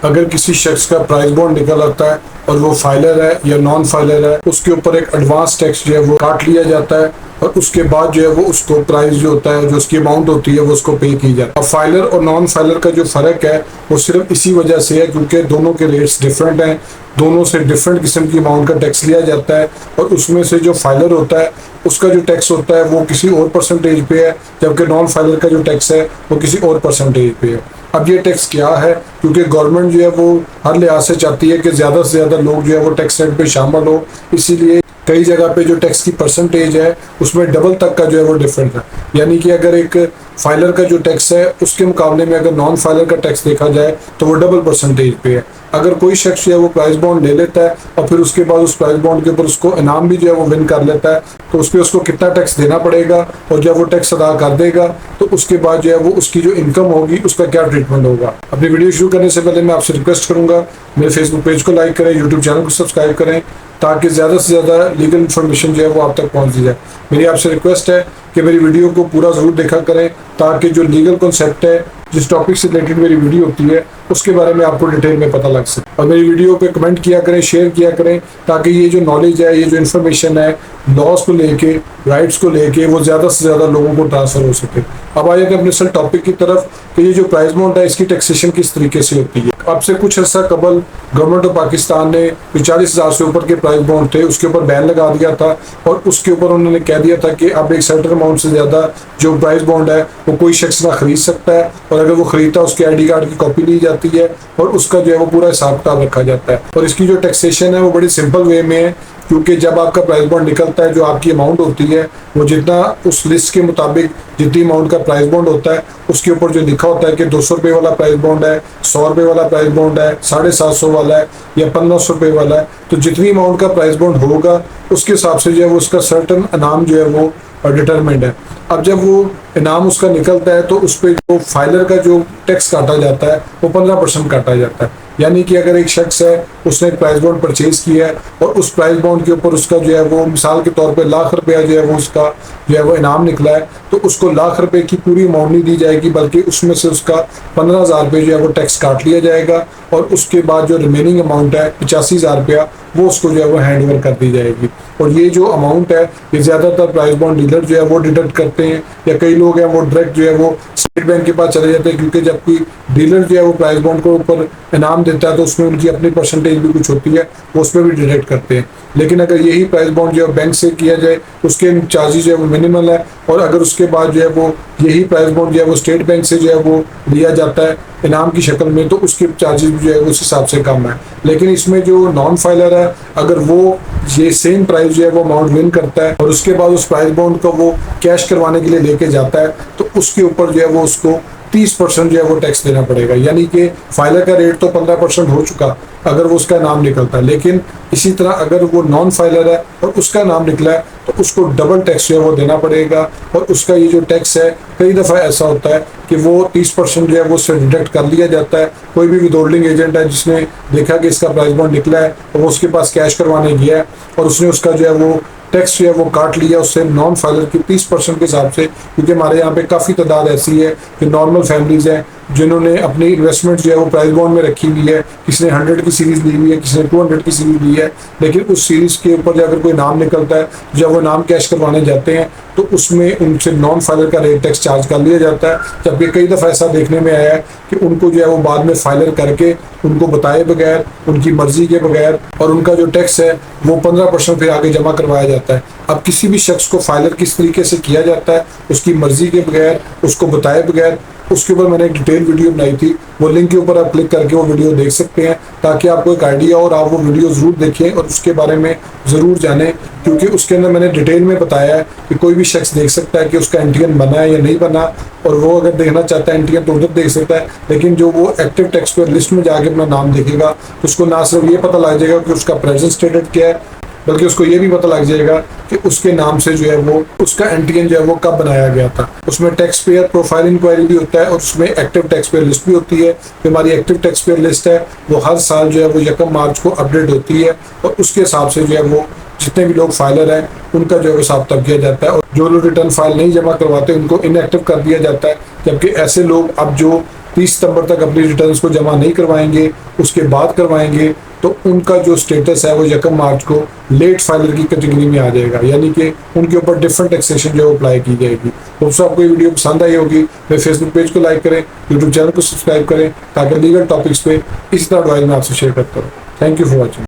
अगर किसी शख्स का प्राइस बॉन्ड निकल आता है और वो फाइलर है या नॉन फाइलर है, उसके ऊपर एक एडवांस टैक्स जो है वो काट लिया जाता है और उसके बाद जो है वो उसको प्राइस जो होता है, जो उसकी अमाउंट होती है, वो उसको पे की जाती है। अब फाइलर और नॉन फाइलर का जो फ़र्क है वो सिर्फ इसी वजह से है क्योंकि दोनों के रेट्स डिफरेंट हैं, दोनों से डिफरेंट किस्म की अमाउंट का टैक्स लिया जाता है और उसमें से जो फाइलर होता है उसका जो टैक्स होता है वो किसी और परसेंटेज पे है, जबकि नॉन फाइलर का जो टैक्स है वो किसी और परसेंटेज पे है। अब ये टैक्स क्या है, क्योंकि गवर्नमेंट जो है वो हर लिहाज से चाहती है कि ज़्यादा से ज़्यादा लोग जो है वो टैक्स रेट पे शामिल हो, इसीलिए कई जगह पे जो टैक्स की परसेंटेज है उसमें डबल तक का जो है वो डिफरेंट है। यानी कि अगर एक फाइलर का जो टैक्स है उसके मुकाबले में अगर नॉन फाइलर का टैक्स देखा जाए तो वो डबल परसेंटेज पे है। अगर कोई शख्स जो है वो प्राइस बॉन्ड ले लेता है और फिर उसके बाद उस प्राइस बॉन्ड के ऊपर उसको इनाम भी जो है वो विन कर लेता है, तो उस पर उसको कितना टैक्स देना पड़ेगा और जब वो टैक्स अदा कर देगा तो उसके बाद जो है वो उसकी जो इनकम होगी उसका क्या ट्रीटमेंट होगा। अपनी वीडियो शुरू करने से पहले मैं आपसे रिक्वेस्ट करूंगा मेरे फेसबुक पेज को लाइक करें, यूट्यूब चैनल को सब्सक्राइब करें ताकि ज़्यादा से ज़्यादा लीगल इन्फॉर्मेशन जो है वो आप तक पहुँच जाए। मेरी आपसे रिक्वेस्ट है कि मेरी वीडियो को पूरा ज़रूर देखा करें ताकि जो लीगल कॉन्सेप्ट है, जिस टॉपिक से रिलेटेड मेरी वीडियो होती है, उसके बारे में आपको डिटेल में पता लग सके। और मेरी वीडियो पे कमेंट किया करें, शेयर किया करें ताकि ये जो नॉलेज है, ये जो इन्फॉर्मेशन है लॉज को लेके, राइट्स को लेके, वो ज़्यादा से ज़्यादा लोगों को ट्रांसफ़र हो सके। अब आ जाते हैं अपने असल टॉपिक की तरफ कि ये जो प्राइस बॉन्ड है इसकी टैक्सेशन किस तरीके से होती है। अब से कुछ अर्सा कबल गवर्नमेंट ऑफ पाकिस्तान ने जो 40,000 से ऊपर के प्राइस बॉन्ड थे उसके ऊपर बैन लगा दिया था और उसके ऊपर उन्होंने कह दिया था कि अब एक सर्टेन अमाउंट से ज़्यादा जो प्राइस बॉन्ड है वो कोई शख्स ना खरीद सकता है, और अगर वो खरीदता है उसके ID कार्ड की कॉपी ली जाती है और उसका जो है वो पूरा हिसाब किताब रखा जाता है। और इसकी जो टैक्सेशन है वो बड़ी सिंपल वे में है, क्योंकि जब आपका प्राइस बॉन्ड निकलता है जो आपकी अमाउंट होती है वो जितना उस लिस्ट के मुताबिक जितनी अमाउंट का प्राइस बॉन्ड होता है उसके ऊपर जो लिखा होता है कि 200 रुपये वाला प्राइस बॉन्ड है, 100 रुपये वाला प्राइस बॉन्ड है, 750 वाला है या 1500 रुपये वाला है, तो जितनी अमाउंट का प्राइस बॉन्ड होगा उसके हिसाब से जो है वो उसका सर्टन इनाम जो है वो डिटरमिंड है। अब जब वो इनाम उसका निकलता है तो उस पर जो फाइलर का जो टैक्स काटा जाता है वो 15% काटा जाता है। यानी कि अगर एक शख्स है उसने एक प्राइस बॉन्ड परचेज किया है और उस प्राइस बॉन्ड के ऊपर उसका जो है वो मिसाल के तौर पे लाख रुपया जो है वो उसका जो है वो इनाम निकला है, तो उसको लाख रुपए की पूरी अमाउंट नहीं दी जाएगी बल्कि उसमें से उसका 15,000 रुपये जो है वो टैक्स काट लिया जाएगा और उसके बाद जो रिमेनिंग अमाउंट है 85,000 रुपया वो उसको जो है वो हैंड ओवर कर दी जाएगी। और ये जो अमाउंट है ये ज़्यादातर प्राइस बॉन्ड डीलर जो है वो डिडक्ट करते हैं, या कई लोग हैं वो डायरेक्ट जो है वो स्टेट बैंक के पास चले जाते हैं, क्योंकि जब कोई डीलर जो है वो प्राइस बॉन्ड के ऊपर इनाम देता है तो उसमें उनकी अपनी परसेंटेज भी कुछ होती है, वो उसमें भी डिडक्ट करते हैं। लेकिन अगर यही प्राइस बॉन्ड जो है बैंक से किया जाए उसके चार्जेस जो है वो मिनिमल है, और अगर उसके बाद जो है वो यही प्राइस बॉन्ड जो है वो स्टेट बैंक से जो है वो लिया जाता है इनाम की शक्ल में तो उसके चार्जेस जो है उस हिसाब से कम है। लेकिन इसमें जो नॉन फाइलर है अगर वो ये सेम प्राइस जो है वो अमाउंट विन करता है और उसके बाद उस प्राइस बॉन्ड को वो कैश करवाने के लिए लेके जाता है तो उसके ऊपर जो है वो उसको 30% जो है वो टैक्स देना पड़ेगा। यानी कि फाइलर का रेट तो 15% हो चुका अगर वो उसका नाम निकलता है, लेकिन इसी तरह अगर वो नॉन फाइलर है और उसका नाम निकला है तो उसको डबल टैक्स जो है वो देना पड़ेगा। और उसका ये जो टैक्स है कई दफ़ा ऐसा होता है कि वो 30% जो है वो उससे डिडक्ट कर लिया जाता है। कोई भी विदहोल्डिंग एजेंट है जिसने देखा कि इसका प्राइस बॉन्ड निकला है और वो उसके पास कैश करवाने गया है और उसने उसका जो है वो टैक्स जो है वो काट लिया उससे नॉन फाइलर की 30% के हिसाब से, क्योंकि हमारे यहाँ पे काफ़ी तादाद ऐसी है कि नॉर्मल फैमिलीज़ हैं जिन्होंने अपनी इन्वेस्टमेंट जो है वो प्राइस बॉन्ड में रखी हुई है, किसी ने 100 की सीरीज़ ली हुई है, किसी ने 200 की सीरीज़ ली है, लेकिन उस सीरीज़ के ऊपर जब अगर कोई नाम निकलता है जब वो नाम कैश करवाने जाते हैं तो उसमें उनसे नॉन फाइलर का रेट टैक्स चार्ज कर लिया जाता है। जबकि कई दफ़ा ऐसा देखने में आया है कि उनको जो है वो बाद में फाइलर करके उनको बताए बगैर, उनकी मर्ज़ी के बगैर, और उनका जो टैक्स है वो 15% फिर आगे जमा करवाया जाता है। अब किसी भी शख्स को फाइलर किस तरीके से किया जाता है उसकी मर्ज़ी के बगैर, उसको बताए बगैर, उसके ऊपर मैंने एक डिटेल वीडियो बनाई थी, वो लिंक के ऊपर आप क्लिक करके वो वीडियो देख सकते हैं ताकि आपको एक आइडिया और आप वो वीडियो ज़रूर देखें और उसके बारे में ज़रूर जानें, क्योंकि उसके अंदर मैंने डिटेल में बताया है कि कोई भी शख्स देख सकता है कि उसका एनटीएन बना है या नहीं बना, और वो अगर देखना चाहता है एनटीएन तो उधर देख सकता है। लेकिन जो वो एक्टिव टैक्स पेयर लिस्ट में जाके अपना नाम देखेगा तो उसको ना सिर्फ ये पता लग जाएगा कि उसका प्रेजेंट स्टेटस क्या है, बल्कि उसको ये भी पता लग जाएगा कि उसके नाम से जो है वो उसका एनटीएन जो है वो कब बनाया गया था। उसमें टैक्स पेयर प्रोफाइल इंक्वायरी भी होता है और उसमें एक्टिव टैक्स पेयर लिस्ट भी होती है। जो हमारी एक्टिव टैक्स पेयर लिस्ट है वो हर साल जो है वो 1 मार्च को अपडेट होती है और उसके हिसाब से जो है वो जितने भी लोग फाइलर हैं उनका जो है हिसाब तब किया जाता है, और जो लोग रिटर्न फाइल नहीं जमा करवाते उनको इनएक्टिव कर दिया जाता है। जबकि ऐसे लोग अब जो 30 सितंबर तक अपनी रिटर्न्स को जमा नहीं करवाएंगे, उसके बाद करवाएंगे, तो उनका जो स्टेटस है वो 1 मार्च को लेट फाइलर की कैटेगरी में आ जाएगा, यानी कि उनके ऊपर डिफरेंट टैक्सेशन जो अप्लाई की जाएगी। तो दोस्तों आपको ये वीडियो पसंद आई होगी, मेरे फेसबुक पेज को लाइक करें, यूट्यूब चैनल को सब्सक्राइब करें, ताकि लीगल टॉपिक्स पे इसी तरह एडवाइस मैं आपसे शेयर करता हूँ। Thank you for watching.